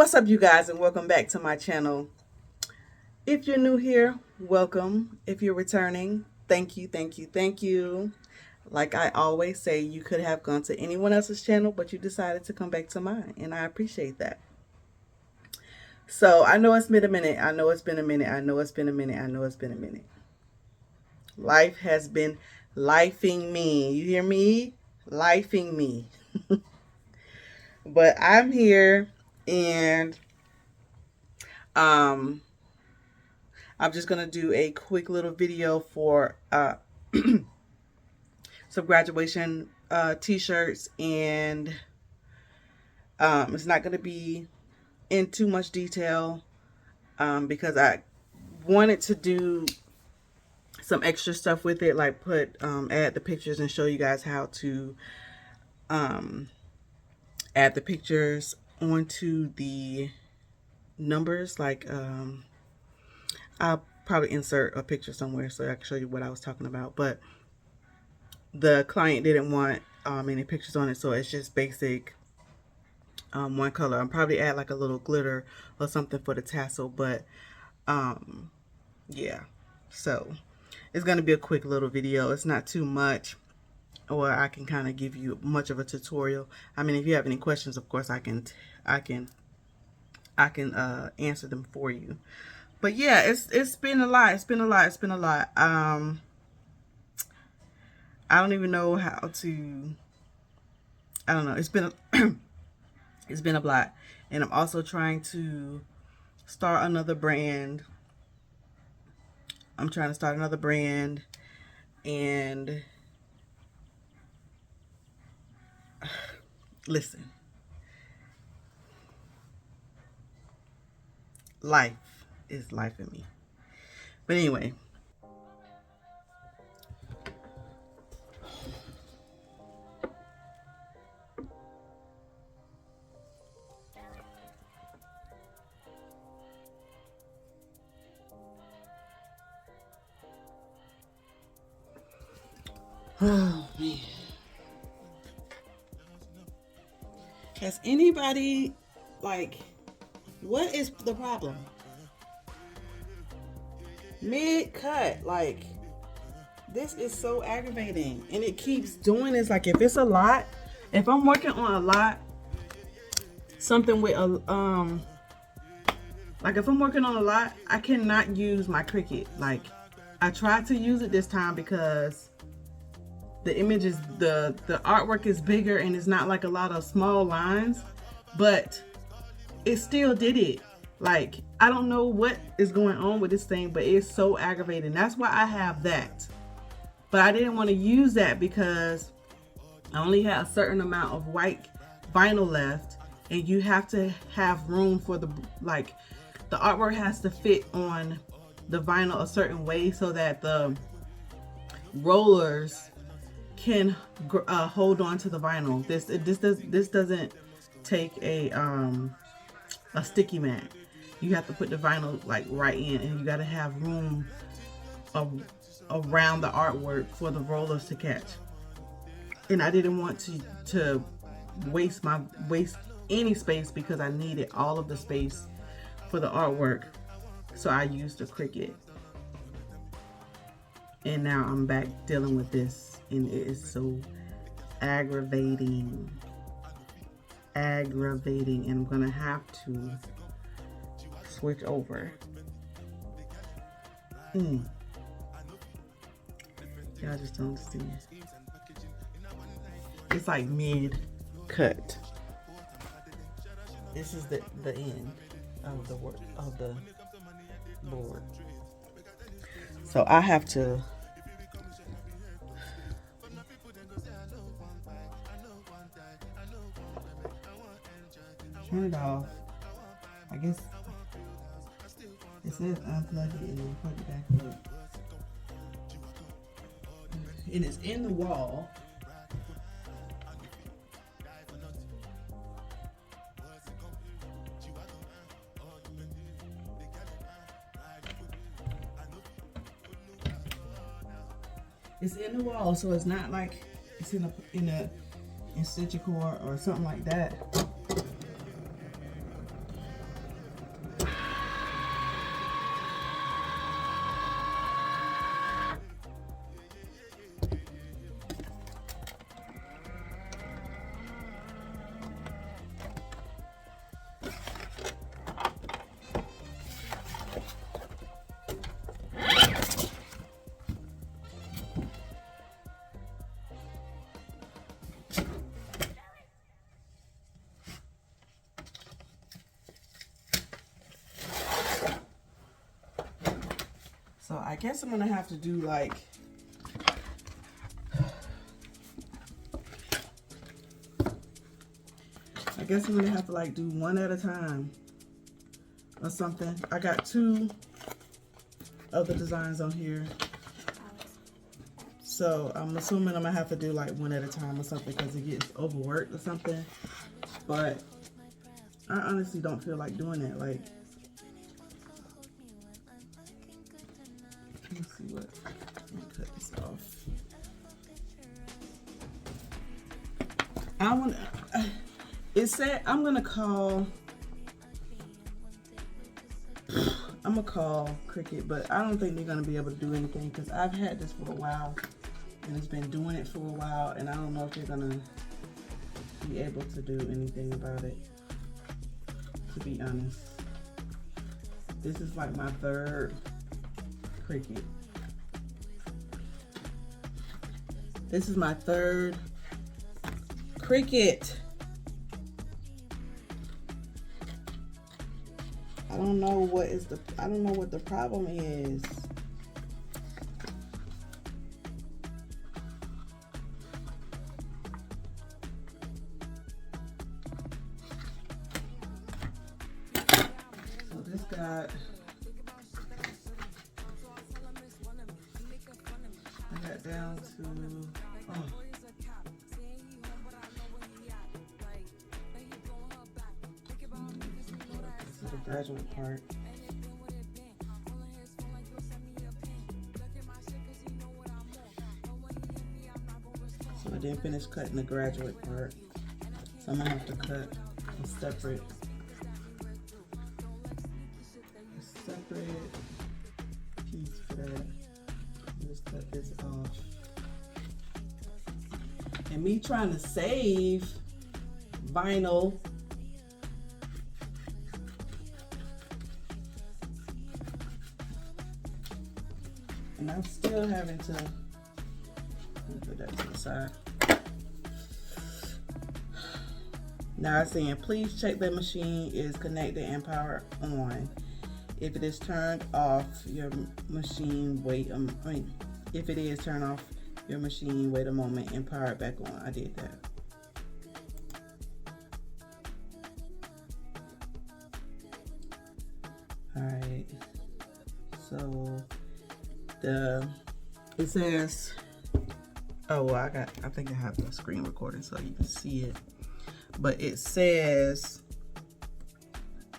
What's up, you guys, and welcome back to my channel. If you're new here, welcome. If you're returning, thank you, thank you, thank you. Like I always say, you could have gone to anyone else's channel, but you decided to come back to mine, and I appreciate that. So I know it's been a minute. I know it's been a minute. I know it's been a minute. I know it's been a minute. Life has been lifing me. You hear me? Lifing me. But I'm here, and um I'm just going to do a quick little video for some graduation t-shirts, and it's not going to be in too much detail because I wanted to do some extra stuff with it, like add the pictures and show you guys how to add the pictures onto the numbers. Like I'll probably insert a picture somewhere so I can show you what I was talking about. But the client didn't want any pictures on it, so it's just basic one color. I'll probably add like a little glitter or something for the tassel, but yeah. So it's going to be a quick little video. It's not too much, or I can kind of give you much of a tutorial. I mean, if you have any questions, of course I can answer them for you. But yeah, it's been a lot. It's been a lot. I don't even know how to. I don't know. It's been it's been a lot, and I'm also trying to start another brand. I'm trying to start another brand, and listen, life is life in me. But anyway. Oh man. Has anybody, like, what is the problem? Mid-cut, like, this is so aggravating, and it keeps doing this. Like, if it's a lot, if I'm working on a lot, something with a like if I'm working on a lot, I cannot use my Cricut. Like, I tried to use it this time because the image is the artwork is bigger and it's not like a lot of small lines, but it still did it. Like, I don't know what is going on with this thing, but it's so aggravating. That's why I have that. But I didn't want to use that because I only had a certain amount of white vinyl left, and you have to have room for the artwork has to fit on the vinyl a certain way so that the rollers can hold on to the vinyl. This doesn't take a sticky mat. You have to put the vinyl like right in, and you got to have room around the artwork for the rollers to catch. And I didn't want to waste any space because I needed all of the space for the artwork. So I used a Cricut. And now I'm back dealing with this, and it is so aggravating. And I'm gonna have to switch over. Y'all just don't understand. It's like mid-cut. This is the end of the work of the board. So I have to turn it off. I guess it says unplug it and then plug it back up. And it's in the wall. It's in the wall, so it's not like it's in a stitch cord or something like that. I guess I'm gonna have to do like, I guess I'm gonna have to like do one at a time or something. I got 2 other designs on here. So I'm assuming I'm gonna have to do like one at a time or something because it gets overworked or something. But I honestly don't feel like doing that. Like, let me see what, let me cut this off. I want, it said I'm gonna call Cricut, but I don't think they're gonna be able to do anything because I've had this for a while and it's been doing it for a while, and I don't know if they're gonna be able to do anything about it, to be honest. This is like my 3rd Cricut. This is my 3rd Cricut. I don't know what the problem is. So this got, I got down to, oh. This is the graduate part. So I didn't finish cutting the graduate part. So I'm gonna have to cut a separate piece for that. Just cut this off. And me trying to save vinyl, and I'm still having to, let me put that to the side. Now it's saying, please check the machine is connected and powered on. If it is turned off, your machine wait, if it is turned off, your machine wait a moment and power it back on. I did that. All right, so it says, oh well, I think I have the screen recording so you can see it, but it says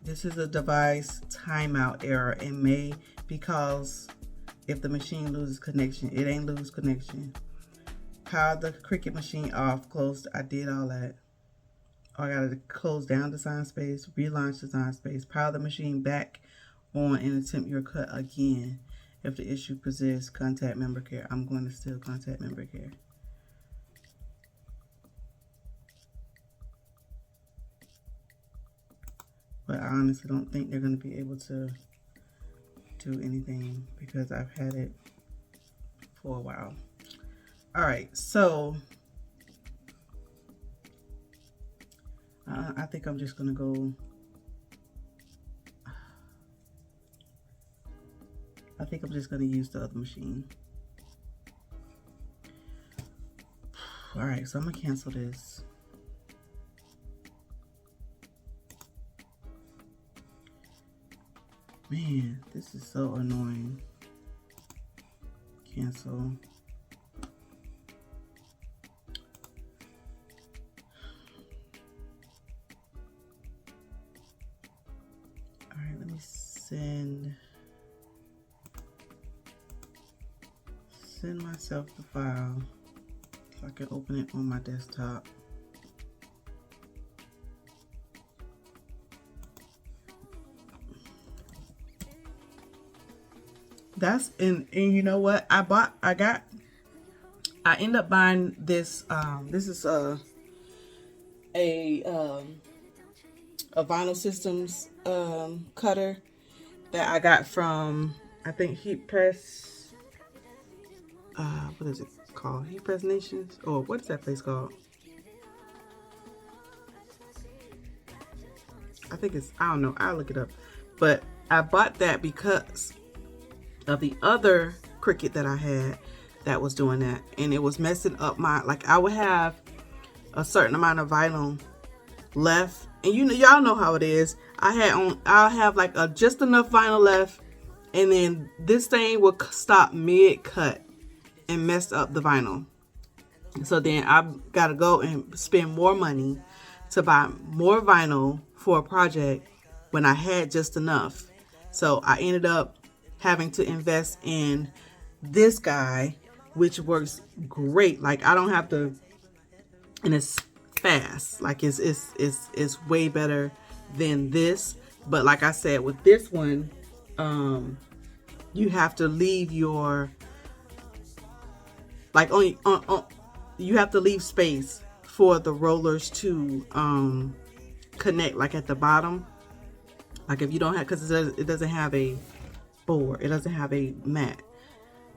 this is a device timeout error and may because if the machine loses connection. It ain't lose connection. Power the Cricut machine off, closed. I did all that. Oh, I gotta close down design space, relaunch design space, power the machine back on and attempt your cut again. If the issue persists, contact member care. I'm going to still contact member care. But I honestly don't think they're going to be able to do anything because I've had it for a while. All right, so I think I'm just going to go. I think I'm just going to use the other machine. All right, so I'm going to cancel this. Man, this is so annoying. Cancel. All right, let me send myself the file so I can open it on my desktop. That's and you know what I end up buying this. This is a Vinyl Systems cutter that I got from, I think, Heat Press. What is it called? Heat Press Nations? Or what's that place called? I think it's, I don't know. I'll look it up. But I bought that because of the other Cricut that I had that was doing that, and it was messing up my, like, I would have a certain amount of vinyl left, and y'all know how it is. I'll have like just enough vinyl left, and then this thing will stop mid cut and mess up the vinyl. So then I've got to go and spend more money to buy more vinyl for a project when I had just enough. So I ended up having to invest in this guy, which works great. Like, I don't have to, and it's fast. Like, it's way better than this. But like I said, with this one, you have to leave your, like, you have to leave space for the rollers to connect, like at the bottom. Like, if you don't have, because it doesn't have a board, it doesn't have a mat.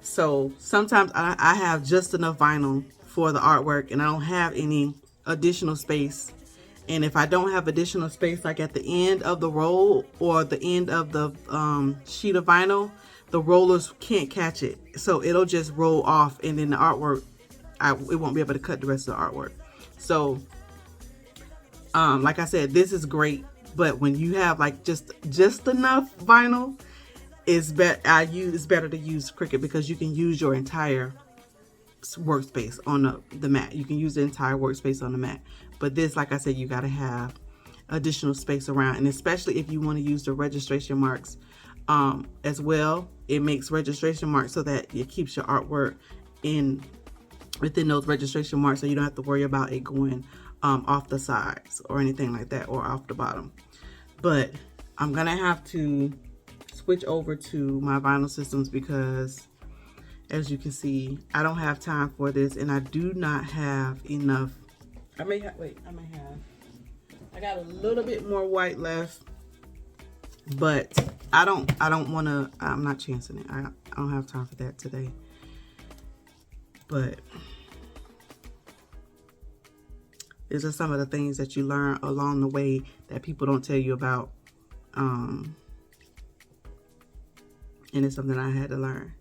So sometimes I have just enough vinyl for the artwork, and I don't have any additional space. And if I don't have additional space, like at the end of the roll or the end of the sheet of vinyl, the rollers can't catch it, so it'll just roll off, and then the artwork, it won't be able to cut the rest of the artwork. So like I said, this is great, but when you have like just enough vinyl, it's better to use Cricut, because you can use your entire workspace on the mat. You can use the entire workspace on the mat. But this, like I said, you got to have additional space around, and especially if you want to use the registration marks as well. It makes registration marks so that it keeps your artwork within those registration marks, so you don't have to worry about it going off the sides or anything like that, or off the bottom. But I'm gonna have to switch over to my vinyl systems, because as you can see, I don't have time for this, and I do not have enough. I got a little bit more white left, but I don't want to, I'm not chancing it. I don't have time for that today. But these are some of the things that you learn along the way that people don't tell you about. And it's something I had to learn.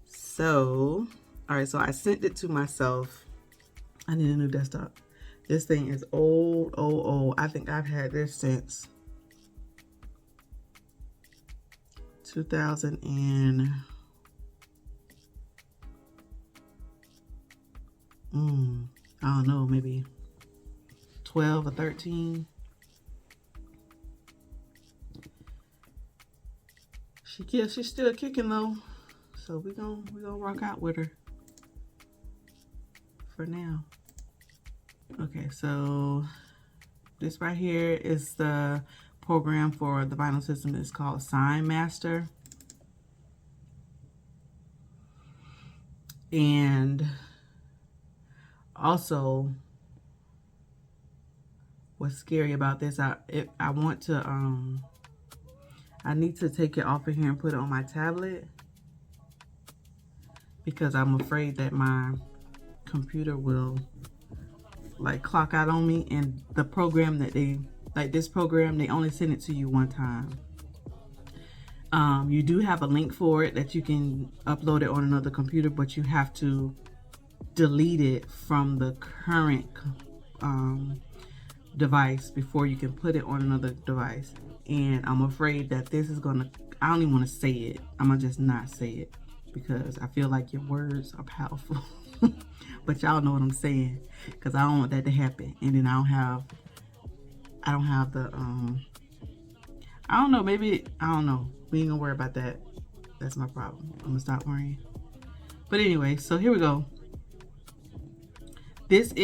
So, all right, so I sent it to myself. I need a new desktop. This thing is old. I think I've had this since 2000 and I don't know, maybe 12 or 13. She's still kicking though, so we gonna rock out with her for now. Okay, so this right here is the program for the vinyl system. It's called Sign Master. And also, what's scary about this, I want to I need to take it off of here and put it on my tablet, because I'm afraid that my computer will like clock out on me. And the program that this program, they only send it to you one time. You do have a link for it that you can upload it on another computer, but you have to delete it from the current device before you can put it on another device. And I'm afraid that this is gonna, I don't even want to say it. I'm gonna just not say it, because I feel like your words are powerful. But y'all know what I'm saying, because I don't want that to happen. And then I don't have the I don't know, maybe, I don't know. We ain't gonna worry about that. That's my problem. I'm gonna stop worrying. But anyway, so here we go. This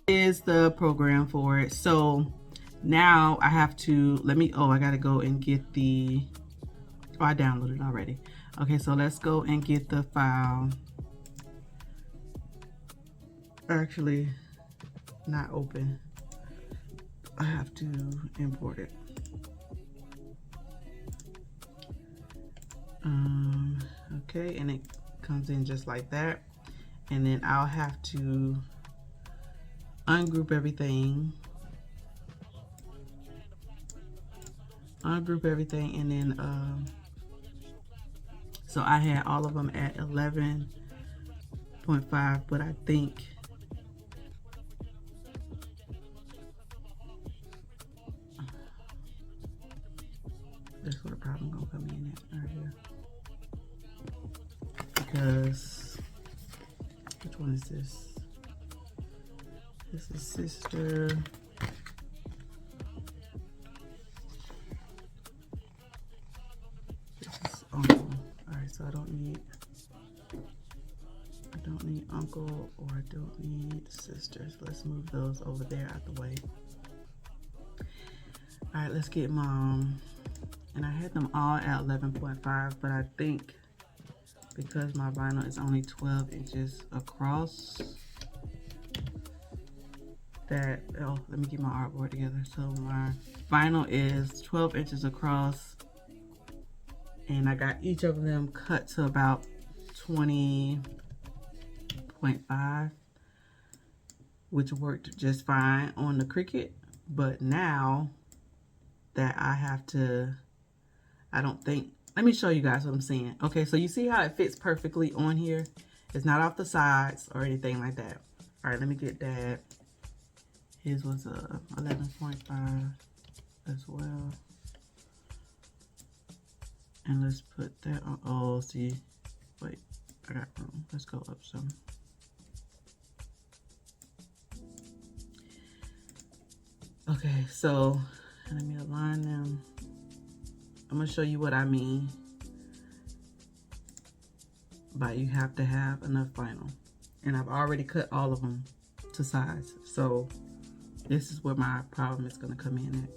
is the program for it. So now I have to, I gotta go and get the, I downloaded it already. Okay, so let's go and get the file. Actually, not open. I have to import it. Okay, and it comes in just like that. And then I'll have to ungroup everything ungroup everything, and then so I had all of them at 11.5, but I think that's where the problem gonna come in at right here. Because which one is this? This is sister. This is uncle. Alright, so I don't need uncle, or I don't need sisters. Let's move those over there out the way. Alright, let's get mom. And I had them all at 11.5, but I think because my vinyl is only 12 inches across, that, oh, let me get my artboard together. So my vinyl is 12 inches across, and I got each of them cut to about 20.5, which worked just fine on the Cricut. But now that I have to, I don't think, let me show you guys what I'm saying. Okay, so you see how it fits perfectly on here? It's not off the sides or anything like that. All right, let me get that. His was a 11.5 as well. And let's put that on, oh, see, wait, I got room. Let's go up some. Okay, so let me align them. I'm gonna show you what I mean by you have to have enough vinyl. And I've already cut all of them to size. So this is where my problem is gonna come in at.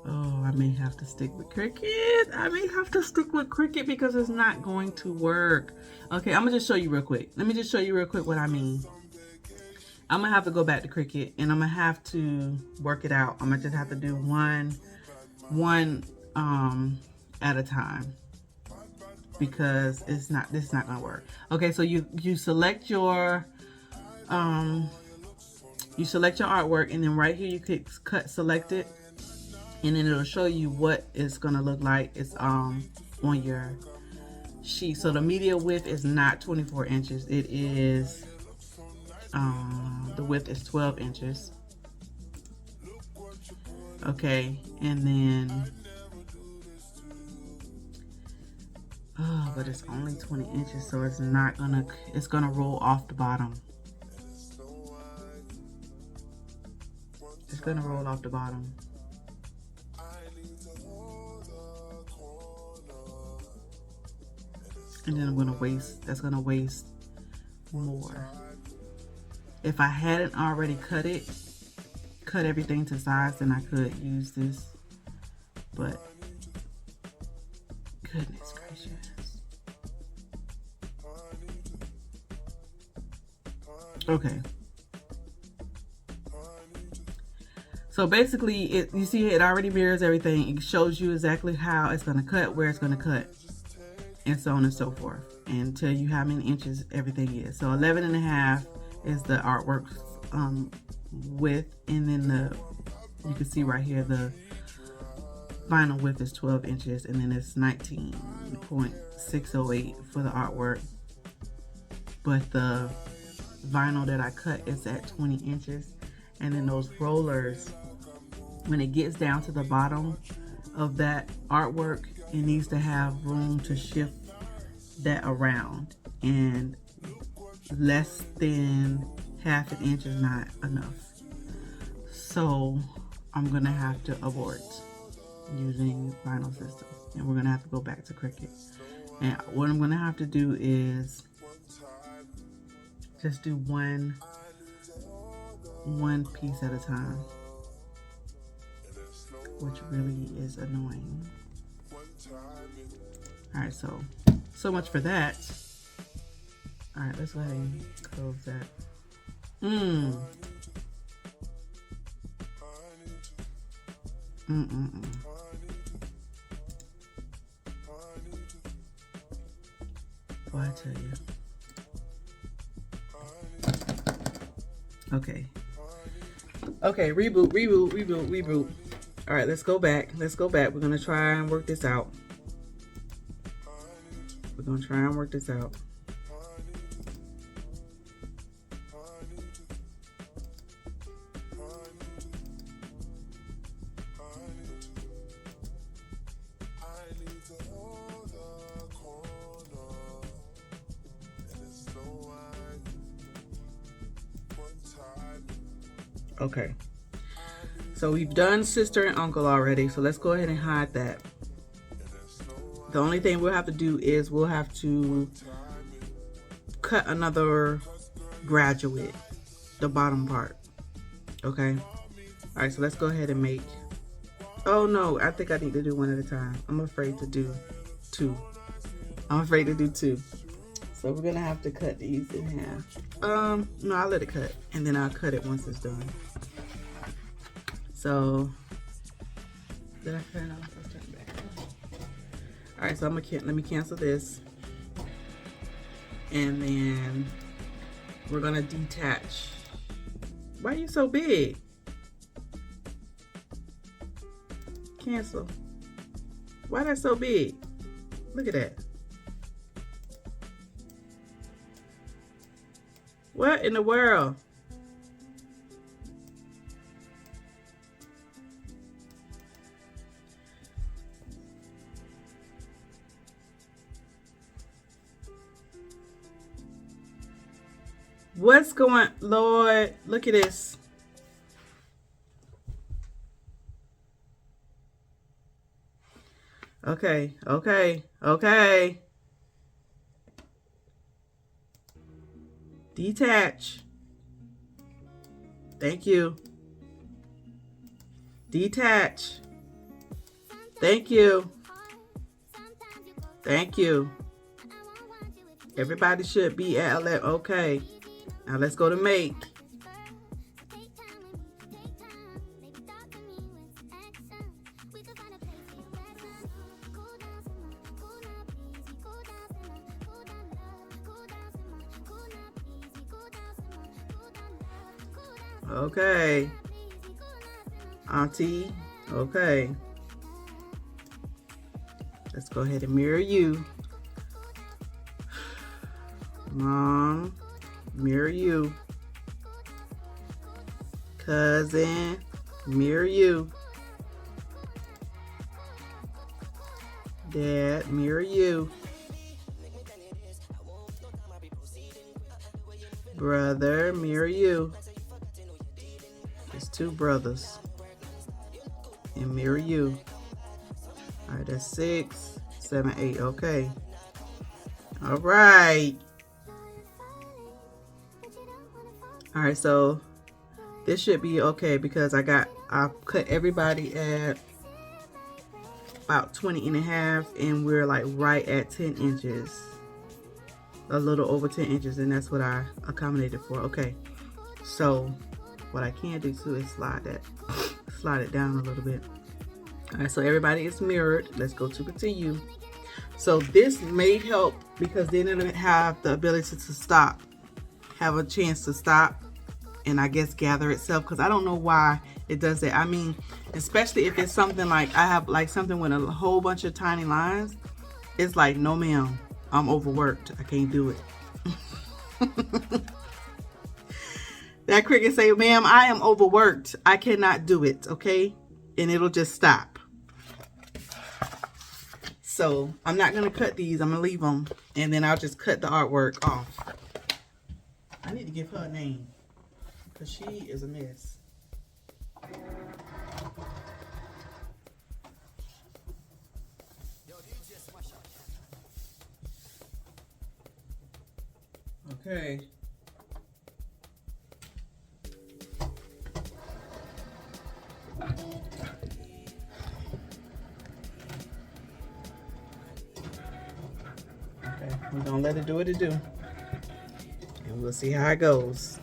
Oh, I may have to stick with Cricut. I may have to stick with Cricut because it's not going to work. Okay, I'm gonna just show you real quick. Let me just show you real quick what I mean. I'm gonna have to go back to Cricut and I'm gonna have to work it out. I'm gonna just have to do one at a time because this is not gonna work. Okay, so you select your artwork, and then right here you click cut selected, and then it'll show you what it's gonna look like. It's on your sheet. So the media width is not 24 inches. It is the width is 12 inches. Okay, and then oh, but it's only 20 inches, so it's not gonna, it's gonna roll off the bottom. It's gonna roll off the bottom. And then I'm gonna waste, that's gonna waste more. If I hadn't already cut everything to size, then I could use this, but goodness gracious. Okay. So basically, you see it already mirrors everything. It shows you exactly how it's gonna cut, where it's gonna cut, and so on and so forth, and tell you how many inches everything is. So 11.5 is the artwork width, and then you can see right here the vinyl width is 12 inches, and then it's 19.608 for the artwork. But the vinyl that I cut is at 20 inches, and then those rollers, when it gets down to the bottom of that artwork, it needs to have room to shift that around, and less than half an inch is not enough. So I'm gonna have to abort using vinyl system, and we're gonna have to go back to Cricut. And what I'm gonna have to do is just do one piece at a time, which really is annoying. All right, so much for that. All right, let's go ahead and close that. Boy, I tell you. Okay. Okay, reboot. All right, let's go back. Let's go back. We're gonna try and work this out. We're gonna try and work this out. Okay, so we've done sister and uncle already, so let's go ahead and hide that. The only thing we'll have to do is we'll have to cut another graduate, the bottom part. Okay, all right, so let's go ahead and make, oh no, I think I need to do one at a time. I'm afraid to do two. So we're gonna have to cut these in half. No, I'll let it cut and then I'll cut it once it's done. So, did I cut it off? Let's turn it back. All right, so let me cancel this. And then we're gonna detach. Why are you so big? Cancel. Why that so big? Look at that. What in the world? What's going, Lord, look at this. Okay. Detach. Thank you. Detach. Thank you. Everybody should be at 11. Okay. Now let's go to make. Okay. Auntie. Okay. Let's go ahead and mirror you. Mom. Mirror you. Cousin. Mirror you. Dad. Mirror you. Brother. Mirror you. It's two brothers. And mirror you. All right, that's 6, 7, 8. Okay. All right. All right, so this should be okay because I cut everybody at about 20 and a half, and we're like right at 10 inches. A little over 10 inches, and that's what I accommodated for. Okay, so what I can do too is slide it down a little bit. All right, so everybody is mirrored. Let's go to continue. So this may help because then it'll have the ability to stop, have a chance to stop, and I guess gather itself, because I don't know why it does that. I mean, especially if it's something like I have like something with a whole bunch of tiny lines, it's like, no ma'am, I'm overworked, I can't do it. That Cricut say, ma'am, I am overworked, I cannot do it. Okay, and it'll just stop. So I'm not gonna cut these, I'm gonna leave them, and then I'll just cut the artwork off. I need to give her a name because she is a mess. Okay. Okay, we're gonna let it do what it do. And we'll see how it goes.